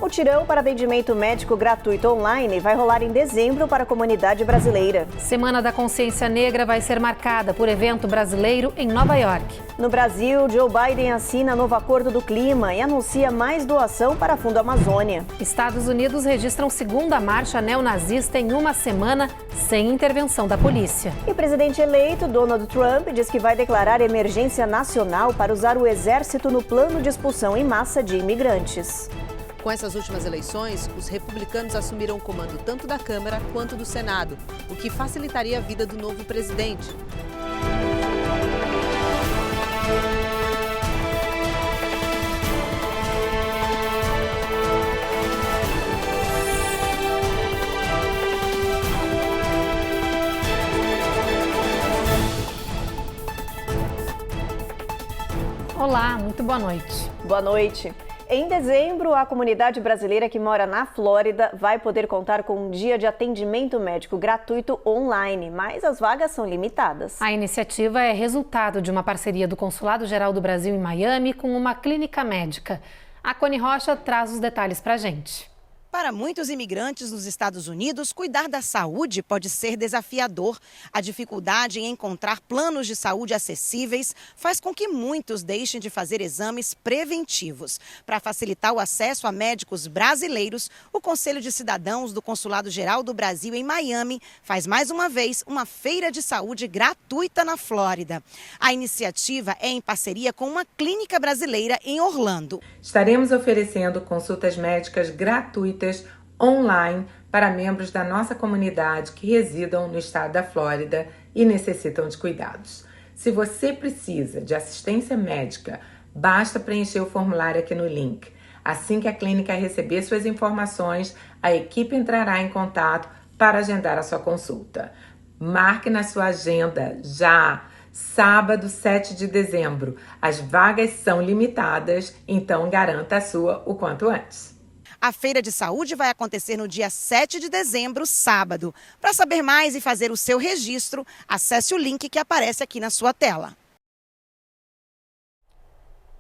O tirão para atendimento médico gratuito online vai rolar em dezembro para a comunidade brasileira. Semana da Consciência Negra vai ser marcada por evento brasileiro em Nova York. No Brasil, Joe Biden assina novo acordo do clima e anuncia mais doação para a Fundo Amazônia. Estados Unidos registram segunda marcha neonazista em uma semana sem intervenção da polícia. E o presidente eleito, Donald Trump, diz que vai declarar emergência nacional para usar o exército no plano de expulsão em massa de imigrantes. Com essas últimas eleições, os republicanos assumiram o comando tanto da Câmara quanto do Senado, o que facilitaria a vida do novo presidente. Olá, muito boa noite. Boa noite. Em dezembro, a comunidade brasileira que mora na Flórida vai poder contar com um dia de atendimento médico gratuito online, mas as vagas são limitadas. A iniciativa é resultado de uma parceria do Consulado Geral do Brasil em Miami com uma clínica médica. A Cone Rocha traz os detalhes para a gente. Para muitos imigrantes nos Estados Unidos, cuidar da saúde pode ser desafiador. A dificuldade em encontrar planos de saúde acessíveis faz com que muitos deixem de fazer exames preventivos. Para facilitar o acesso a médicos brasileiros, o Conselho de Cidadãos do Consulado Geral do Brasil em Miami faz mais uma vez uma feira de saúde gratuita na Flórida. A iniciativa é em parceria com uma clínica brasileira em Orlando. Estaremos oferecendo consultas médicas gratuitas online para membros da nossa comunidade que residam no estado da Flórida e necessitam de cuidados. Se você precisa de assistência médica, basta preencher o formulário aqui no link. Assim que a clínica receber suas informações, a equipe entrará em contato para agendar a sua consulta. Marque na sua agenda já! Sábado, 7 de dezembro. As vagas são limitadas, então garanta a sua o quanto antes. A Feira de Saúde vai acontecer no dia 7 de dezembro, sábado. Para saber mais e fazer o seu registro, acesse o link que aparece aqui na sua tela.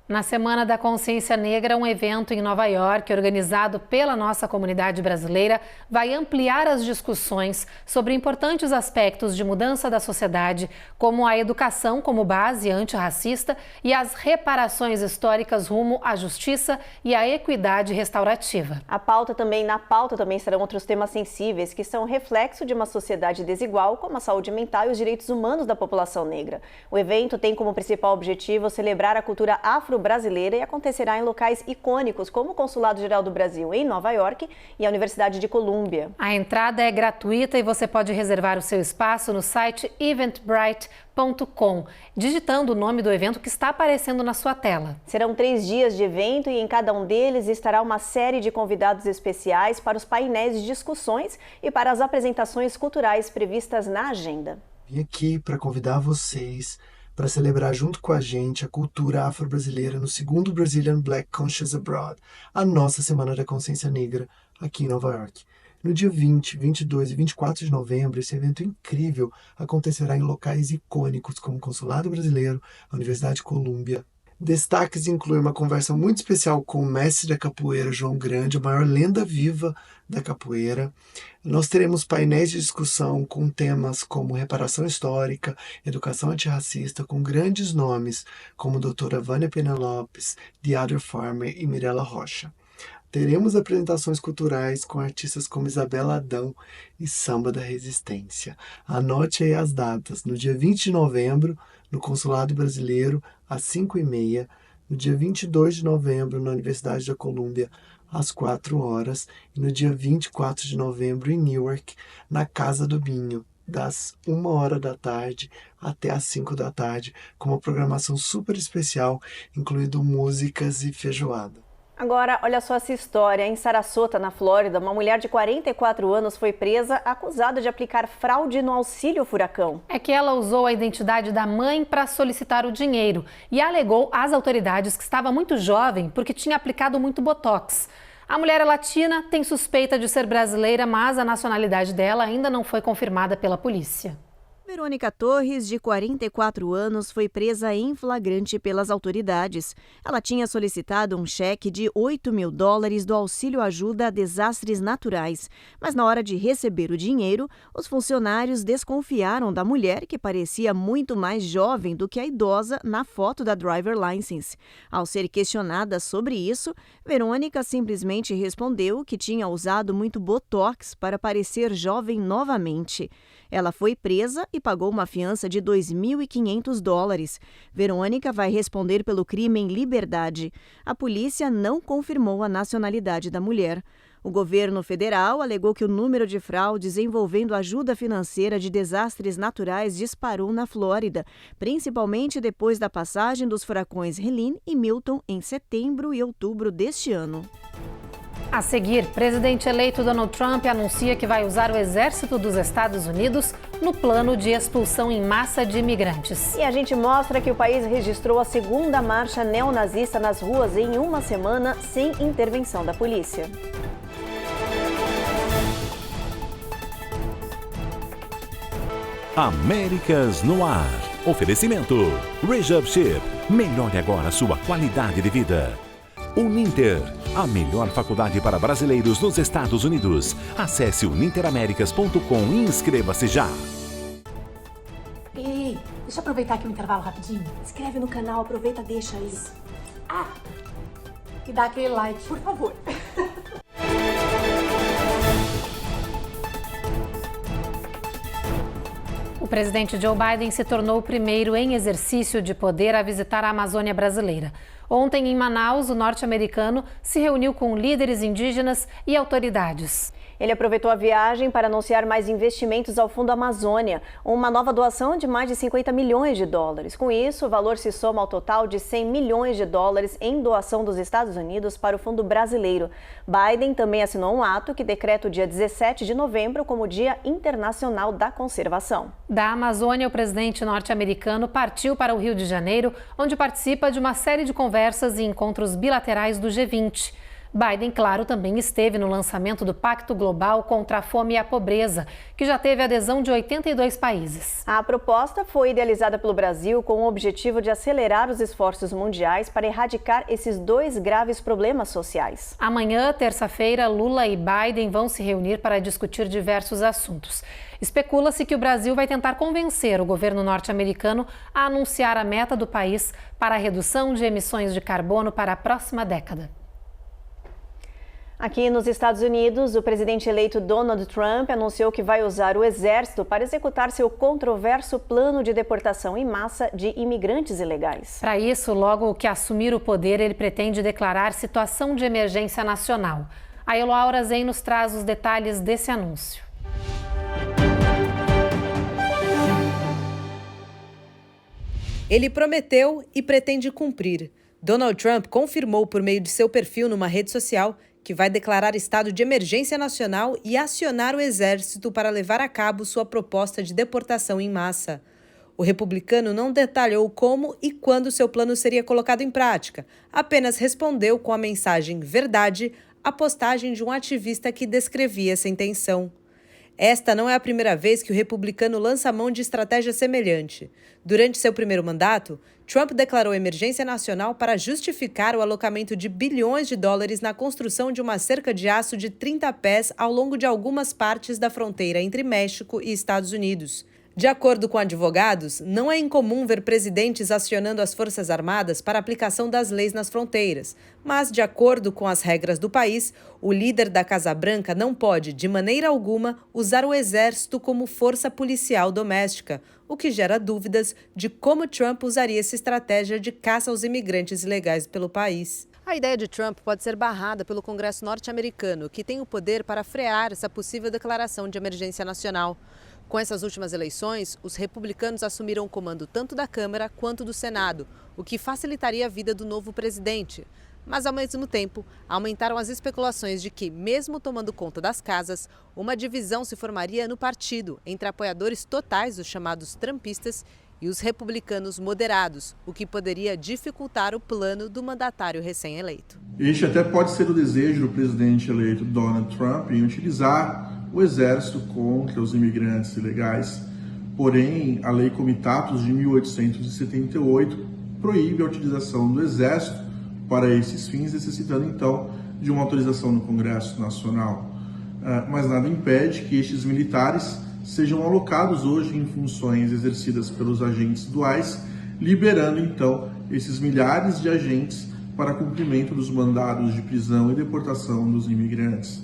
Na Semana da Consciência Negra, um evento em Nova York, organizado pela nossa comunidade brasileira, vai ampliar as discussões sobre importantes aspectos de mudança da sociedade, como a educação como base antirracista e as reparações históricas rumo à justiça e à equidade restaurativa. Na pauta também estarão outros temas sensíveis que são reflexo de uma sociedade desigual, como a saúde mental e os direitos humanos da população negra. O evento tem como principal objetivo celebrar a cultura afro-brasileira e acontecerá em locais icônicos como o Consulado Geral do Brasil em Nova York e a Universidade de Colômbia. A entrada é gratuita e você pode reservar o seu espaço no site eventbrite.com, digitando o nome do evento que está aparecendo na sua tela. Serão 3 dias de evento e em cada um deles estará uma série de convidados especiais para os painéis de discussões e para as apresentações culturais previstas na agenda. Vim aqui para convidar vocês para celebrar junto com a gente a cultura afro-brasileira no segundo Brazilian Black Conscious Abroad, a nossa Semana da Consciência Negra aqui em Nova York. No dia 20, 22 e 24 de novembro, esse evento incrível acontecerá em locais icônicos como o Consulado Brasileiro, a Universidade de Colômbia. Destaques incluem uma conversa muito especial com o mestre da capoeira, João Grande, a maior lenda viva da capoeira. Nós teremos painéis de discussão com temas como reparação histórica, educação antirracista, com grandes nomes como a doutora Vânia Pena Lopes, The Other Farmer e Mirella Rocha. Teremos apresentações culturais com artistas como Isabela Adão e Samba da Resistência. Anote aí as datas. No dia 20 de novembro, no Consulado Brasileiro, às 5h30. No dia 22 de novembro, na Universidade da Colômbia, às 4 horas. E no dia 24 de novembro, em Newark, na Casa do Binho, das 1h da tarde até às 5 da tarde, com uma programação super especial, incluindo músicas e feijoada. Agora, olha só essa história. Em Sarasota, na Flórida, uma mulher de 44 anos foi presa acusada de aplicar fraude no auxílio furacão. É que ela usou a identidade da mãe para solicitar o dinheiro e alegou às autoridades que estava muito jovem porque tinha aplicado muito botox. A mulher é latina, tem suspeita de ser brasileira, mas a nacionalidade dela ainda não foi confirmada pela polícia. Verônica Torres, de 44 anos, foi presa em flagrante pelas autoridades. Ela tinha solicitado um cheque de $8 mil do auxílio ajuda a desastres naturais. Mas na hora de receber o dinheiro, os funcionários desconfiaram da mulher, que parecia muito mais jovem do que a idosa na foto da driver license. Ao ser questionada sobre isso, Verônica simplesmente respondeu que tinha usado muito botox para parecer jovem novamente. Ela foi presa e pagou uma fiança de $2.500. Verônica vai responder pelo crime em liberdade. A polícia não confirmou a nacionalidade da mulher. O governo federal alegou que o número de fraudes envolvendo ajuda financeira de desastres naturais disparou na Flórida, principalmente depois da passagem dos furacões Helene e Milton em setembro e outubro deste ano. A seguir, presidente eleito Donald Trump anuncia que vai usar o exército dos Estados Unidos no plano de expulsão em massa de imigrantes. E a gente mostra que o país registrou a segunda marcha neonazista nas ruas em uma semana sem intervenção da polícia. Américas no ar. Oferecimento. Rejab Chip. Melhore agora sua qualidade de vida. Uninter, a melhor faculdade para brasileiros nos Estados Unidos. Acesse uninteraméricas.com e inscreva-se já. Ei, deixa eu aproveitar aqui o intervalo rapidinho. Inscreve no canal, aproveita, deixa isso. E dá aquele like, por favor. O presidente Joe Biden se tornou o primeiro em exercício de poder a visitar a Amazônia brasileira. Ontem, em Manaus, o norte-americano se reuniu com líderes indígenas e autoridades. Ele aproveitou a viagem para anunciar mais investimentos ao Fundo Amazônia, uma nova doação de mais de $50 milhões. Com isso, o valor se soma ao total de $100 milhões em doação dos Estados Unidos para o Fundo Brasileiro. Biden também assinou um ato que decreta o dia 17 de novembro como Dia Internacional da Conservação. Da Amazônia, o presidente norte-americano partiu para o Rio de Janeiro, onde participa de uma série de conversas e encontros bilaterais do G20. Biden, claro, também esteve no lançamento do Pacto Global contra a Fome e a Pobreza, que já teve adesão de 82 países. A proposta foi idealizada pelo Brasil com o objetivo de acelerar os esforços mundiais para erradicar esses dois graves problemas sociais. Amanhã, terça-feira, Lula e Biden vão se reunir para discutir diversos assuntos. Especula-se que o Brasil vai tentar convencer o governo norte-americano a anunciar a meta do país para a redução de emissões de carbono para a próxima década. Aqui nos Estados Unidos, o presidente eleito Donald Trump anunciou que vai usar o exército para executar seu controverso plano de deportação em massa de imigrantes ilegais. Para isso, logo que assumir o poder, ele pretende declarar situação de emergência nacional. A Eloaura Zen nos traz os detalhes desse anúncio. Ele prometeu e pretende cumprir. Donald Trump confirmou por meio de seu perfil numa rede social que vai declarar estado de emergência nacional e acionar o exército para levar a cabo sua proposta de deportação em massa. O republicano não detalhou como e quando seu plano seria colocado em prática, apenas respondeu com a mensagem verdade à postagem de um ativista que descrevia essa intenção. Esta não é a primeira vez que o republicano lança mão de estratégia semelhante. Durante seu primeiro mandato, Trump declarou emergência nacional para justificar o alocamento de bilhões de dólares na construção de uma cerca de aço de 30 pés ao longo de algumas partes da fronteira entre México e Estados Unidos. De acordo com advogados, não é incomum ver presidentes acionando as Forças Armadas para a aplicação das leis nas fronteiras. Mas, de acordo com as regras do país, o líder da Casa Branca não pode, de maneira alguma, usar o exército como força policial doméstica, o que gera dúvidas de como Trump usaria essa estratégia de caça aos imigrantes ilegais pelo país. A ideia de Trump pode ser barrada pelo Congresso norte-americano, que tem o poder para frear essa possível declaração de emergência nacional. Com essas últimas eleições, os republicanos assumiram o comando tanto da Câmara quanto do Senado, o que facilitaria a vida do novo presidente. Mas, ao mesmo tempo, aumentaram as especulações de que, mesmo tomando conta das casas, uma divisão se formaria no partido entre apoiadores totais dos chamados trumpistas e os republicanos moderados, o que poderia dificultar o plano do mandatário recém-eleito. Este até pode ser o desejo do presidente eleito Donald Trump em utilizar o exército contra os imigrantes ilegais Porém, a Lei Comitatus de 1878 proíbe a utilização do Exército para esses fins, necessitando então de uma autorização no Congresso Nacional. Mas nada impede que estes militares sejam alocados hoje em funções exercidas pelos agentes duais, liberando então esses milhares de agentes para cumprimento dos mandados de prisão e deportação dos imigrantes.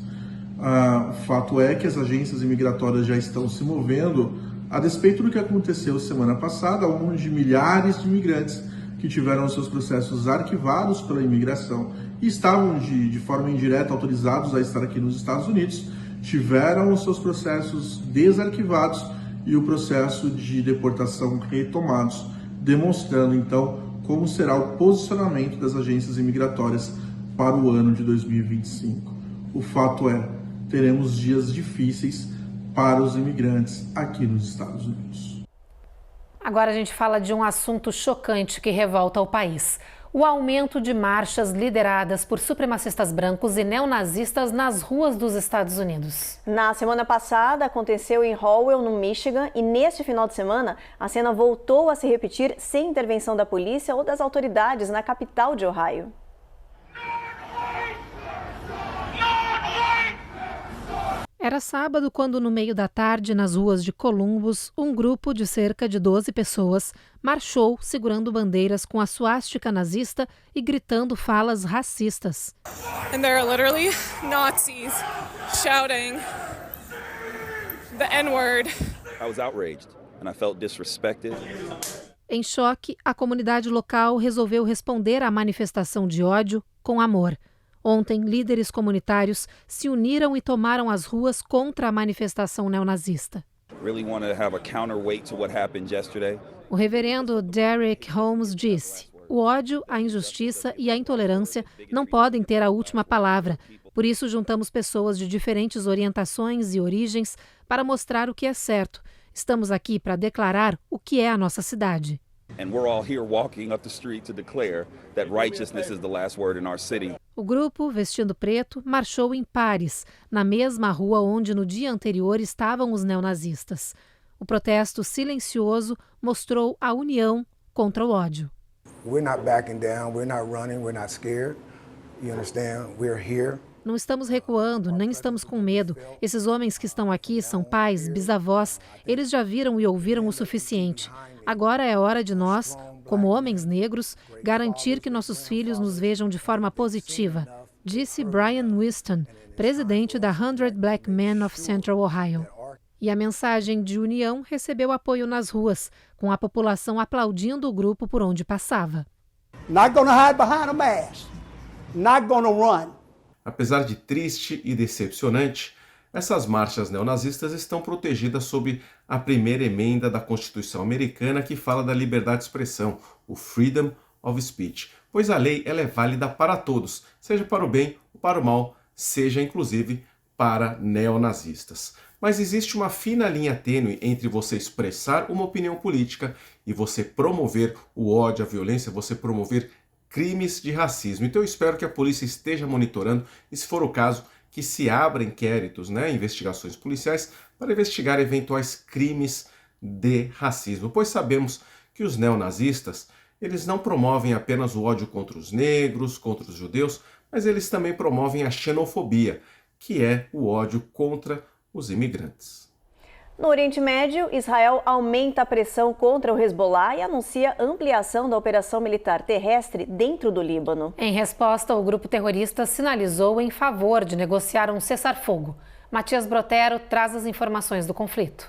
O fato é que as agências imigratórias já estão se movendo a despeito do que aconteceu semana passada, onde milhares de imigrantes que tiveram seus processos arquivados pela imigração e estavam de forma indireta autorizados a estar aqui nos Estados Unidos, tiveram os seus processos desarquivados e o processo de deportação retomados, demonstrando então como será o posicionamento das agências imigratórias para o ano de 2025. O fato é, teremos dias difíceis para os imigrantes aqui nos Estados Unidos. Agora a gente fala de um assunto chocante que revolta o país. O aumento de marchas lideradas por supremacistas brancos e neonazistas nas ruas dos Estados Unidos. Na semana passada, aconteceu em Howell, no Michigan, e neste final de semana, a cena voltou a se repetir sem intervenção da polícia ou das autoridades na capital de Ohio. Era sábado quando, no meio da tarde, nas ruas de Columbus, um grupo de cerca de 12 pessoas marchou segurando bandeiras com a suástica nazista e gritando falas racistas. And there are literally Nazis shouting the N-word. I was outraged and I felt disrespected. Em choque, a comunidade local resolveu responder à manifestação de ódio com amor. Ontem, líderes comunitários se uniram e tomaram as ruas contra a manifestação neonazista. O reverendo Derek Holmes disse: o ódio, a injustiça e a intolerância não podem ter a última palavra. Por isso, juntamos pessoas de diferentes orientações e origens para mostrar o que é certo. Estamos aqui para declarar o que é a nossa cidade. O grupo, vestindo preto, marchou em pares, na mesma rua onde no dia anterior estavam os neonazistas. O protesto silencioso mostrou a união contra o ódio. Não estamos recuando, nem estamos com medo. Esses homens que estão aqui são pais, bisavós. Eles já viram e ouviram o suficiente. Agora é hora de nós, como homens negros, garantir que nossos filhos nos vejam de forma positiva, disse Brian Whiston, presidente da 100 Black Men of Central Ohio. E a mensagem de união recebeu apoio nas ruas, com a população aplaudindo o grupo por onde passava. Not gonna hide behind a mask. Not gonna run. Apesar de triste e decepcionante, essas marchas neonazistas estão protegidas sob a primeira emenda da Constituição americana que fala da liberdade de expressão, o Freedom of Speech, pois a lei ela é válida para todos, seja para o bem ou para o mal, seja inclusive para neonazistas. Mas existe uma fina linha tênue entre você expressar uma opinião política e você promover o ódio, a violência, você promover crimes de racismo. Então eu espero que a polícia esteja monitorando e, se for o caso, que se abra inquéritos, investigações policiais para investigar eventuais crimes de racismo, pois sabemos que os neonazistas, eles não promovem apenas o ódio contra os negros, contra os judeus, mas eles também promovem a xenofobia, que é o ódio contra os imigrantes. No Oriente Médio, Israel aumenta a pressão contra o Hezbollah e anuncia ampliação da operação militar terrestre dentro do Líbano. Em resposta, o grupo terrorista sinalizou em favor de negociar um cessar-fogo. Matias Brotero traz as informações do conflito.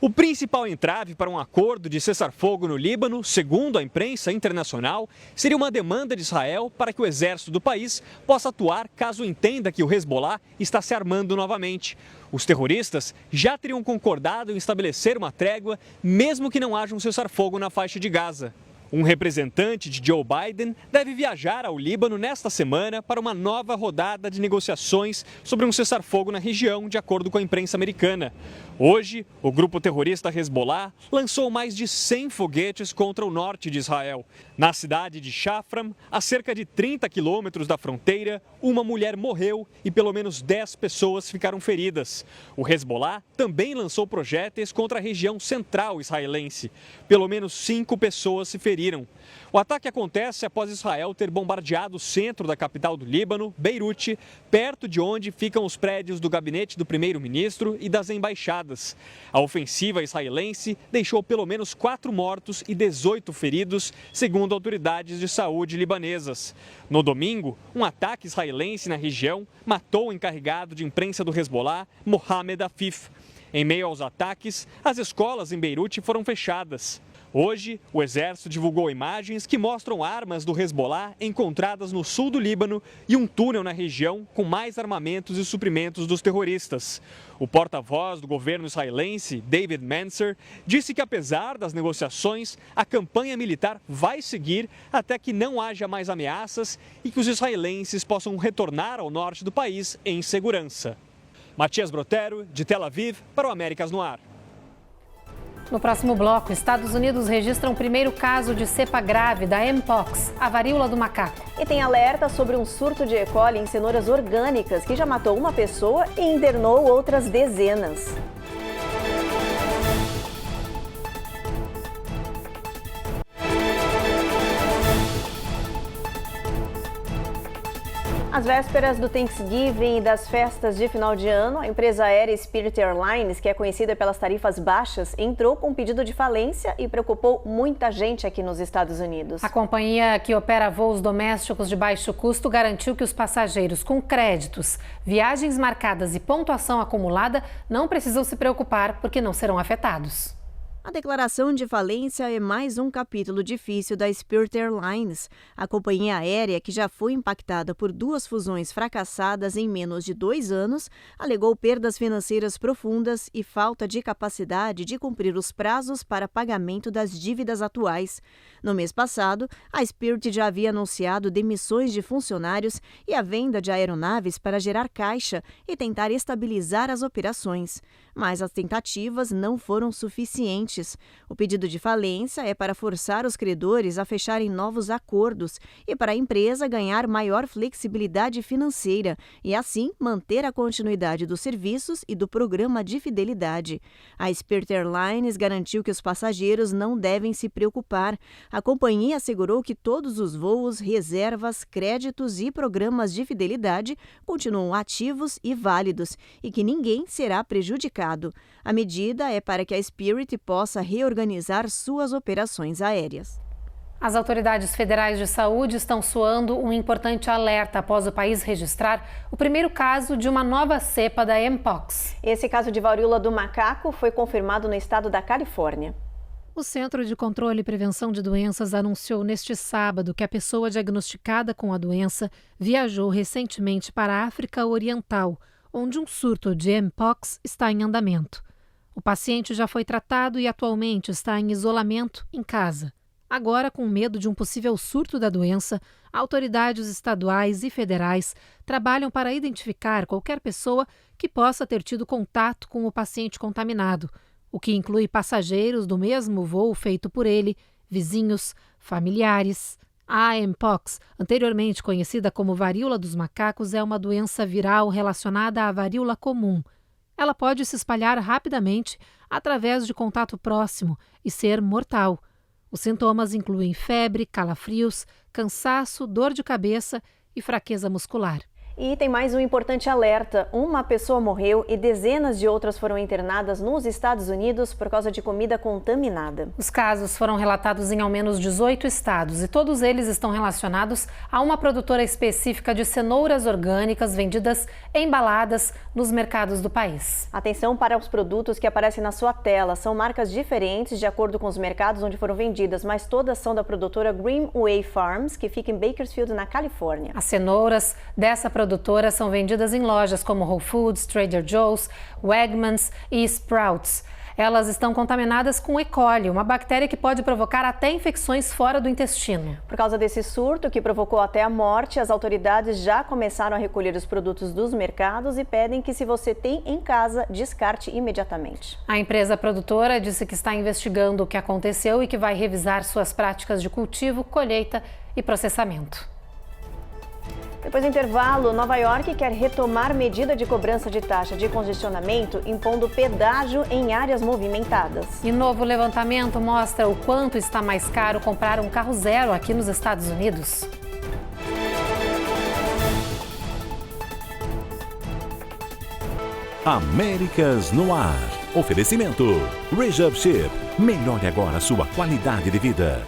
O principal entrave para um acordo de cessar-fogo no Líbano, segundo a imprensa internacional, seria uma demanda de Israel para que o exército do país possa atuar caso entenda que o Hezbollah está se armando novamente. Os terroristas já teriam concordado em estabelecer uma trégua, mesmo que não haja um cessar-fogo na faixa de Gaza. Um representante de Joe Biden deve viajar ao Líbano nesta semana para uma nova rodada de negociações sobre um cessar-fogo na região, de acordo com a imprensa americana. Hoje, o grupo terrorista Hezbollah lançou mais de 100 foguetes contra o norte de Israel. Na cidade de Shafram, a cerca de 30 quilômetros da fronteira, uma mulher morreu e pelo menos 10 pessoas ficaram feridas. O Hezbollah também lançou projéteis contra a região central israelense. Pelo menos 5 pessoas se feriram. O ataque acontece após Israel ter bombardeado o centro da capital do Líbano, Beirute, perto de onde ficam os prédios do gabinete do primeiro-ministro e das embaixadas. A ofensiva israelense deixou pelo menos 4 mortos e 18 feridos, segundo autoridades de saúde libanesas. No domingo, um ataque israelense na região matou o encarregado de imprensa do Hezbollah, Mohamed Afif. Em meio aos ataques, as escolas em Beirute foram fechadas. Hoje, o exército divulgou imagens que mostram armas do Hezbollah encontradas no sul do Líbano e um túnel na região com mais armamentos e suprimentos dos terroristas. O porta-voz do governo israelense, David Mansour, disse que apesar das negociações, a campanha militar vai seguir até que não haja mais ameaças e que os israelenses possam retornar ao norte do país em segurança. Matias Brotero, de Tel Aviv, para o Américas no Ar. No próximo bloco, Estados Unidos registram o primeiro caso de cepa grave da Mpox, a varíola do macaco. E tem alerta sobre um surto de E. coli em cenouras orgânicas que já matou uma pessoa e internou outras dezenas. Às vésperas do Thanksgiving e das festas de final de ano, a empresa aérea Spirit Airlines, que é conhecida pelas tarifas baixas, entrou com um pedido de falência e preocupou muita gente aqui nos Estados Unidos. A companhia que opera voos domésticos de baixo custo garantiu que os passageiros com créditos, viagens marcadas e pontuação acumulada não precisam se preocupar porque não serão afetados. A declaração de falência é mais um capítulo difícil da Spirit Airlines. A companhia aérea, que já foi impactada por 2 fusões fracassadas em menos de 2 anos, alegou perdas financeiras profundas e falta de capacidade de cumprir os prazos para pagamento das dívidas atuais. No mês passado, a Spirit já havia anunciado demissões de funcionários e a venda de aeronaves para gerar caixa e tentar estabilizar as operações. Mas as tentativas não foram suficientes. O pedido de falência é para forçar os credores a fecharem novos acordos e para a empresa ganhar maior flexibilidade financeira e, assim, manter a continuidade dos serviços e do programa de fidelidade. A Spirit Airlines garantiu que os passageiros não devem se preocupar. A companhia assegurou que todos os voos, reservas, créditos e programas de fidelidade continuam ativos e válidos e que ninguém será prejudicado. A medida é para que a Spirit possa reorganizar suas operações aéreas. As autoridades federais de saúde estão soando um importante alerta após o país registrar o primeiro caso de uma nova cepa da Mpox. Esse caso de varíola do macaco foi confirmado no estado da Califórnia. O Centro de Controle e Prevenção de Doenças anunciou neste sábado que a pessoa diagnosticada com a doença viajou recentemente para a África Oriental, onde um surto de Mpox está em andamento. O paciente já foi tratado e atualmente está em isolamento em casa. Agora, com medo de um possível surto da doença, autoridades estaduais e federais trabalham para identificar qualquer pessoa que possa ter tido contato com o paciente contaminado, o que inclui passageiros do mesmo voo feito por ele, vizinhos, familiares. A Mpox, anteriormente conhecida como varíola dos macacos, é uma doença viral relacionada à varíola comum. Ela pode se espalhar rapidamente através de contato próximo e ser mortal. Os sintomas incluem febre, calafrios, cansaço, dor de cabeça e fraqueza muscular. E tem mais um importante alerta. Uma pessoa morreu e dezenas de outras foram internadas nos Estados Unidos por causa de comida contaminada. Os casos foram relatados em ao menos 18 estados e todos eles estão relacionados a uma produtora específica de cenouras orgânicas vendidas embaladas nos mercados do país. Atenção para os produtos que aparecem na sua tela. São marcas diferentes de acordo com os mercados onde foram vendidas, mas todas são da produtora Greenway Farms, que fica em Bakersfield, na Califórnia. As cenouras dessa produtoras são vendidas em lojas como Whole Foods, Trader Joe's, Wegmans e Sprouts. Elas estão contaminadas com E. coli, uma bactéria que pode provocar até infecções fora do intestino. Por causa desse surto, que provocou até a morte, as autoridades já começaram a recolher os produtos dos mercados e pedem que, se você tem em casa, descarte imediatamente. A empresa produtora disse que está investigando o que aconteceu e que vai revisar suas práticas de cultivo, colheita e processamento. Depois do intervalo, Nova York quer retomar medida de cobrança de taxa de congestionamento, impondo pedágio em áreas movimentadas. E novo levantamento mostra o quanto está mais caro comprar um carro zero aqui nos Estados Unidos. Américas no Ar. Oferecimento. Rejab Ship. Melhore agora sua qualidade de vida.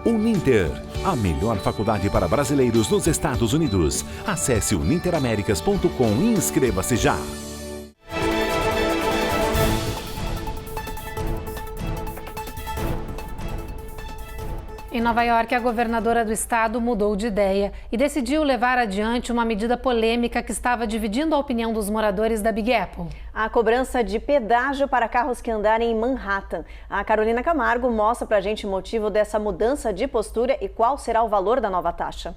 Uninter. A melhor faculdade para brasileiros nos Estados Unidos. Acesse uninteraméricas.com e inscreva-se já. Em Nova York, a governadora do estado mudou de ideia e decidiu levar adiante uma medida polêmica que estava dividindo a opinião dos moradores da Big Apple. A cobrança de pedágio para carros que andarem em Manhattan. A Carolina Camargo mostra pra gente o motivo dessa mudança de postura e qual será o valor da nova taxa.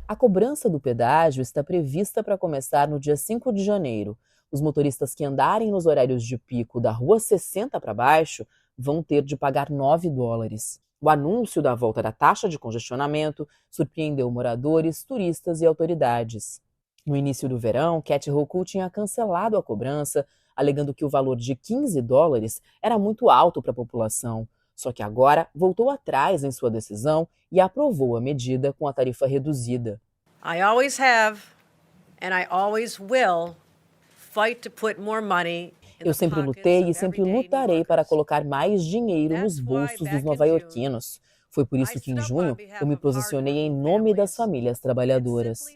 A cobrança do pedágio está prevista para começar no dia 5 de janeiro. Os motoristas que andarem nos horários de pico da Rua 60 para baixo vão ter de pagar $9. O anúncio da volta da taxa de congestionamento surpreendeu moradores, turistas e autoridades. No início do verão, Kathy Hochul tinha cancelado a cobrança, alegando que o valor de $15 era muito alto para a população. Só que agora voltou atrás em sua decisão e aprovou a medida com a tarifa reduzida. I always have and I always will fight to put more money. Eu sempre lutei e sempre lutarei para colocar mais dinheiro nos bolsos dos nova-iorquinos. Foi por isso que, em junho, eu me posicionei em nome das famílias trabalhadoras.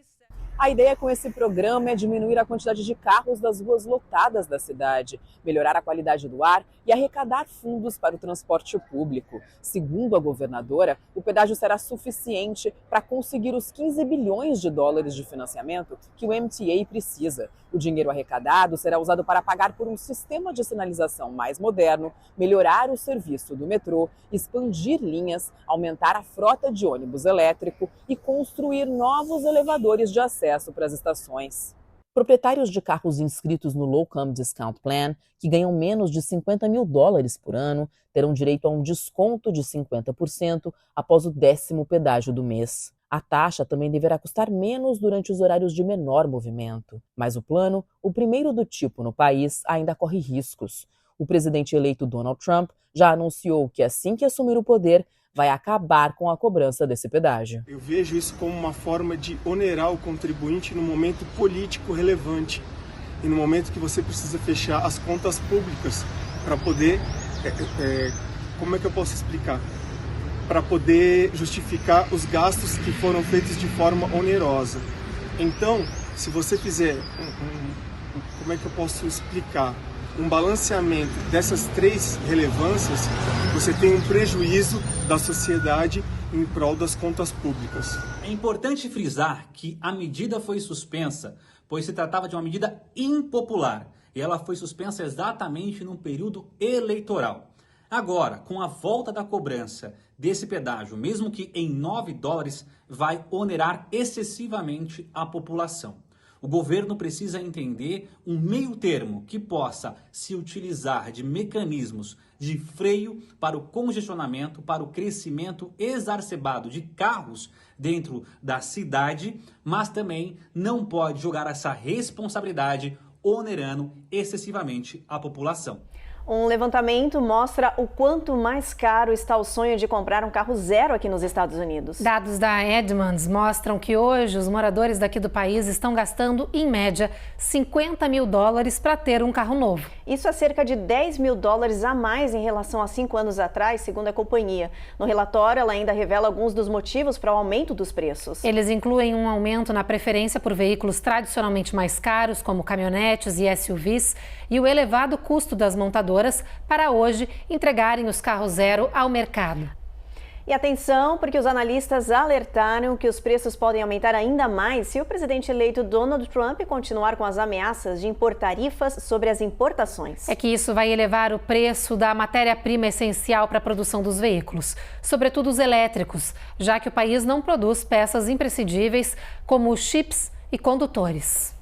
A ideia com esse programa é diminuir a quantidade de carros das ruas lotadas da cidade, melhorar a qualidade do ar e arrecadar fundos para o transporte público. Segundo a governadora, o pedágio será suficiente para conseguir os $15 bilhões de financiamento que o MTA precisa. O dinheiro arrecadado será usado para pagar por um sistema de sinalização mais moderno, melhorar o serviço do metrô, expandir linhas, aumentar a frota de ônibus elétrico e construir novos elevadores de acesso para as estações. Proprietários de carros inscritos no Low Income Discount Plan, que ganham menos de $50 mil por ano, terão direito a um desconto de 50% após o 10º pedágio do mês. A taxa também deverá custar menos durante os horários de menor movimento. Mas o plano, o primeiro do tipo no país, ainda corre riscos. O presidente eleito Donald Trump já anunciou que, assim que assumir o poder, vai acabar com a cobrança desse pedágio. Eu vejo isso como uma forma de onerar o contribuinte no momento político relevante e no momento que você precisa fechar as contas públicas para poder, como é que eu posso explicar? Para poder justificar os gastos que foram feitos de forma onerosa. Então, se você fizer, como é que eu posso explicar? Um balanceamento dessas três relevâncias, você tem um prejuízo da sociedade em prol das contas públicas. É importante frisar que a medida foi suspensa, pois se tratava de uma medida impopular, e ela foi suspensa exatamente num período eleitoral. Agora, com a volta da cobrança desse pedágio, mesmo que em $9, vai onerar excessivamente a população. O governo precisa entender um meio termo que possa se utilizar de mecanismos de freio para o congestionamento, para o crescimento exacerbado de carros dentro da cidade, mas também não pode jogar essa responsabilidade onerando excessivamente a população. Um levantamento mostra o quanto mais caro está o sonho de comprar um carro zero aqui nos Estados Unidos. Dados da Edmunds mostram que hoje os moradores daqui do país estão gastando, em média, $50 mil para ter um carro novo. Isso é cerca de $10 mil a mais em relação a 5 anos atrás, segundo a companhia. No relatório, ela ainda revela alguns dos motivos para o aumento dos preços. Eles incluem um aumento na preferência por veículos tradicionalmente mais caros, como caminhonetes e SUVs, e o elevado custo das montadoras para hoje entregarem os carros zero ao mercado. E atenção, porque os analistas alertaram que os preços podem aumentar ainda mais se o presidente eleito Donald Trump continuar com as ameaças de impor tarifas sobre as importações. É que isso vai elevar o preço da matéria-prima essencial para a produção dos veículos, sobretudo os elétricos, já que o país não produz peças imprescindíveis como chips e condutores.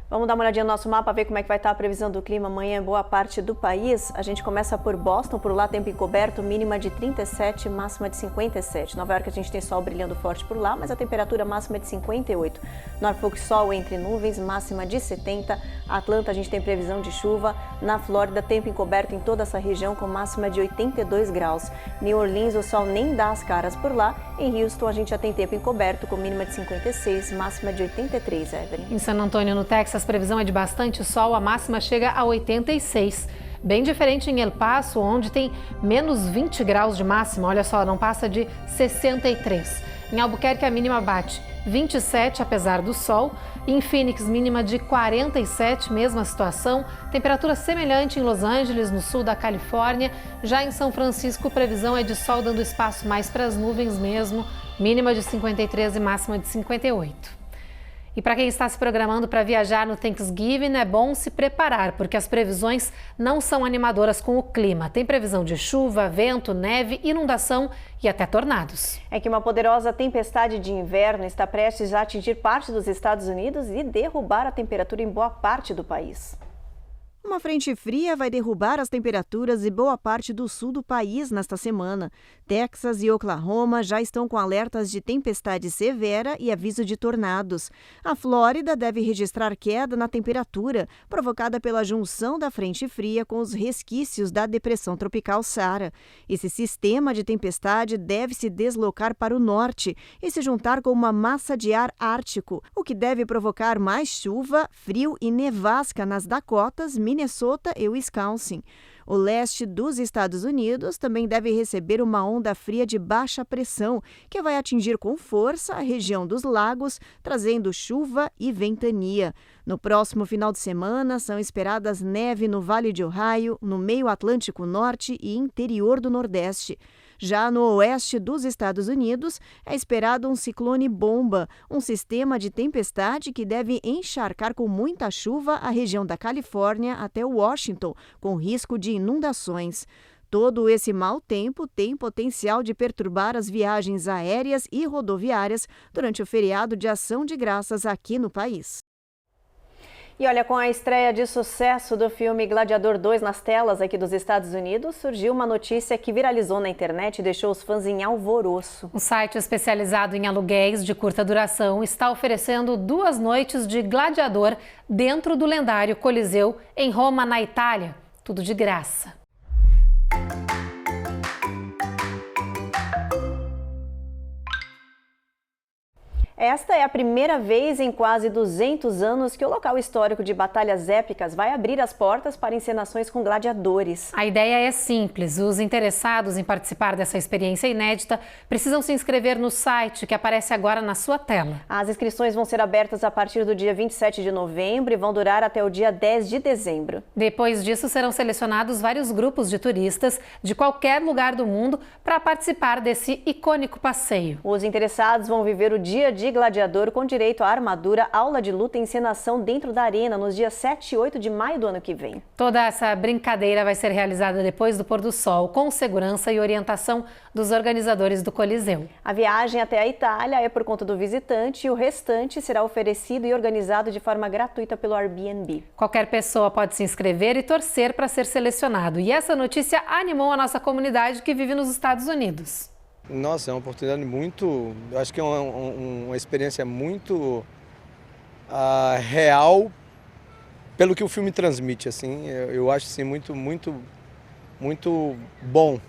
Vamos dar uma olhadinha no nosso mapa, ver como é que vai estar a previsão do clima amanhã em boa parte do país. A gente começa por Boston, por lá tempo encoberto, mínima de 37, máxima de 57. Nova York a gente tem sol brilhando forte por lá, mas a temperatura máxima é de 58. Norfolk, sol entre nuvens, máxima de 70. Atlanta a gente tem previsão de chuva. Na Flórida, tempo encoberto em toda essa região com máxima de 82 graus. New Orleans, o sol nem dá as caras por lá. Em Houston a gente já tem tempo encoberto com mínima de 56, máxima de 83, Evelyn. Em San Antônio, no Texas, a previsão é de bastante sol, a máxima chega a 86. Bem diferente em El Paso, onde tem menos 20 graus de máxima, olha só, não passa de 63. Em Albuquerque, a mínima bate 27, apesar do sol. Em Phoenix, mínima de 47, mesma situação. Temperatura semelhante em Los Angeles, no sul da Califórnia. Já em São Francisco, previsão é de sol, dando espaço mais para as nuvens mesmo. Mínima de 53 e máxima de 58. E para quem está se programando para viajar no Thanksgiving, é bom se preparar, porque as previsões não são animadoras com o clima. Tem previsão de chuva, vento, neve, inundação e até tornados. É que uma poderosa tempestade de inverno está prestes a atingir parte dos Estados Unidos e derrubar a temperatura em boa parte do país. Uma frente fria vai derrubar as temperaturas em boa parte do sul do país nesta semana. Texas e Oklahoma já estão com alertas de tempestade severa e aviso de tornados. A Flórida deve registrar queda na temperatura, provocada pela junção da frente fria com os resquícios da depressão tropical Sara. Esse sistema de tempestade deve se deslocar para o norte e se juntar com uma massa de ar ártico, o que deve provocar mais chuva, frio e nevasca nas Dakotas, Minnesota e Wisconsin. O leste dos Estados Unidos também deve receber uma onda fria de baixa pressão, que vai atingir com força a região dos lagos, trazendo chuva e ventania. No próximo final de semana, são esperadas neve no Vale de Ohio, no meio Atlântico Norte e interior do Nordeste. Já no oeste dos Estados Unidos, é esperado um ciclone bomba, um sistema de tempestade que deve encharcar com muita chuva a região da Califórnia até Washington, com risco de inundações. Todo esse mau tempo tem potencial de perturbar as viagens aéreas e rodoviárias durante o feriado de Ação de Graças aqui no país. E olha, com a estreia de sucesso do filme Gladiador 2 nas telas aqui dos Estados Unidos, surgiu uma notícia que viralizou na internet e deixou os fãs em alvoroço. Um site especializado em aluguéis de curta duração está oferecendo 2 noites de Gladiador dentro do lendário Coliseu em Roma, na Itália. Tudo de graça. Esta é a primeira vez em quase 200 anos que o local histórico de batalhas épicas vai abrir as portas para encenações com gladiadores. A ideia é simples. Os interessados em participar dessa experiência inédita precisam se inscrever no site que aparece agora na sua tela. As inscrições vão ser abertas a partir do dia 27 de novembro e vão durar até o dia 10 de dezembro. Depois disso, serão selecionados vários grupos de turistas de qualquer lugar do mundo para participar desse icônico passeio. Os interessados vão viver o dia a dia gladiador com direito à armadura, aula de luta e encenação dentro da arena nos dias 7 e 8 de maio do ano que vem. Toda essa brincadeira vai ser realizada depois do pôr do sol, com segurança e orientação dos organizadores do Coliseu. A viagem até a Itália é por conta do visitante e o restante será oferecido e organizado de forma gratuita pelo Airbnb. Qualquer pessoa pode se inscrever e torcer para ser selecionado. E essa notícia animou a nossa comunidade que vive nos Estados Unidos. Nossa, é uma oportunidade muito, eu acho que é uma experiência muito real pelo que o filme transmite, assim. Eu acho assim, muito bom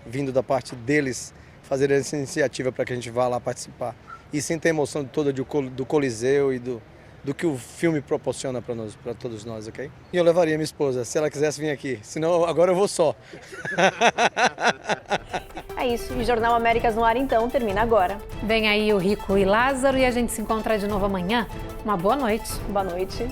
vindo da parte deles fazer essa iniciativa para que a gente vá lá participar e sem a emoção toda do Coliseu e do que o filme proporciona para todos nós, ok? E eu levaria minha esposa, se ela quisesse vir aqui, senão agora eu vou só. É isso, e o Jornal Américas no ar então termina agora. Vem aí o Rico e Lázaro e a gente se encontra de novo amanhã. Uma boa noite. Boa noite.